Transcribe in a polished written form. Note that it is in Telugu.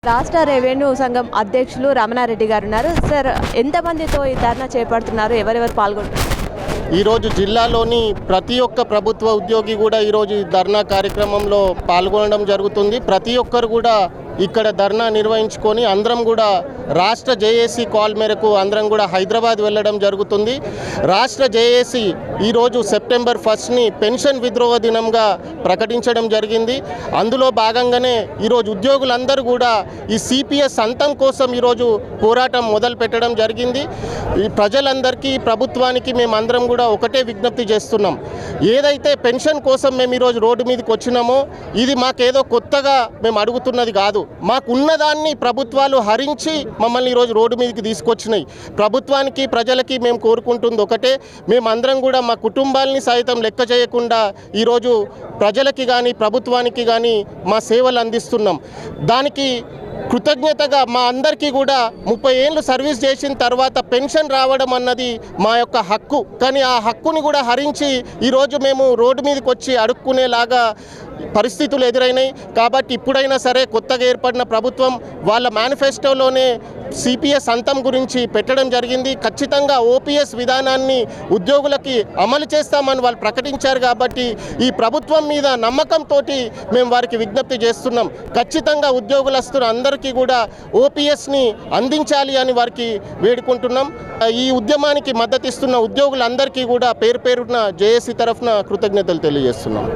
రాష్ట్ర రెవెన్యూ సంఘం అధ్యక్షులు రమణారెడ్డి గారు ఉన్నారు. సార్, ఎంతమందితో ఈ ధర్నా చేపడుతున్నారు? ఎవరెవరు పాల్గొంటున్నారు? ఈరోజు జిల్లాలోని ప్రతి ఒక్క ప్రభుత్వ ఉద్యోగి కూడా ఈరోజు ఈ ధర్నా కార్యక్రమంలో పాల్గొనడం జరుగుతుంది. ప్రతి ఒక్కరు కూడా ఇక్కడ ధర్నా నిర్వహించుకొని అందరం కూడా రాష్ట్ర జేఏసీ కాల్ మేరకు అందరం కూడా హైదరాబాద్ వెళ్ళడం జరుగుతుంది. రాష్ట్ర జేఏసీ ఈరోజు సెప్టెంబర్ 1ని పెన్షన్ విద్రోహ దినంగా ప్రకటించడం జరిగింది. అందులో భాగంగానే ఈరోజు ఉద్యోగులందరూ కూడా ఈ సిపిఎస్ అంతం కోసం ఈరోజు పోరాటం మొదలు పెట్టడం జరిగింది. ఈ ప్రజలందరికీ ప్రభుత్వానికి మేమందరం కూడా ఒకటే విజ్ఞప్తి చేస్తున్నాం. ఏదైతే పెన్షన్ కోసం మేము ఈరోజు రోడ్డు మీదకి వచ్చినామో ఇది మాకేదో కొత్తగా మేము అడుగుతున్నది కాదు. మాకున్నదాన్ని ప్రభుత్వాలు హరించి మమ్మల్ని ఈరోజు రోడ్డు మీదకి తీసుకొచ్చినాయి. ప్రభుత్వానికి ప్రజలకి మేము కోరుకుంటుంది ఒకటే, మేమందరం కూడా మా కుటుంబాలని సైతం లెక్క చేయకుండా ఈరోజు ప్రజలకి కానీ ప్రభుత్వానికి కానీ మా సేవలు అందిస్తున్నాం. దానికి కృతజ్ఞతగా మా అందరికీ కూడా 30 ఏళ్ళు సర్వీస్ చేసిన తర్వాత పెన్షన్ రావడం అన్నది మా యొక్క హక్కు. కానీ ఆ హక్కుని కూడా హరించి ఈరోజు మేము రోడ్డు మీదకి వచ్చి అడుక్కునేలాగా పరిస్థితులు ఎదురైనాయి. కాబట్టి ఇప్పుడైనా సరే కొత్తగా ఏర్పడిన ప్రభుత్వం వాళ్ళ మేనిఫెస్టోలోనే సిపిఎస్ అంతం గురించి పెట్టడం జరిగింది. ఖచ్చితంగా ఓపీఎస్ విధానాన్ని ఉద్యోగులకి అమలు చేస్తామని వాళ్ళు ప్రకటించారు. కాబట్టి ఈ ప్రభుత్వం మీద నమ్మకంతో మేము వారికి విజ్ఞప్తి చేస్తున్నాం. ఖచ్చితంగా ఉద్యోగులస్తున్న అందరికీ కూడా ఓపీఎస్ని అందించాలి అని వారికి వేడుకుంటున్నాం. ఈ ఉద్యమానికి మద్దతు ఇస్తున్న ఉద్యోగులందరికీ కూడా పేరు పేరున జేఏసీ తరఫున కృతజ్ఞతలు తెలియజేస్తున్నాం.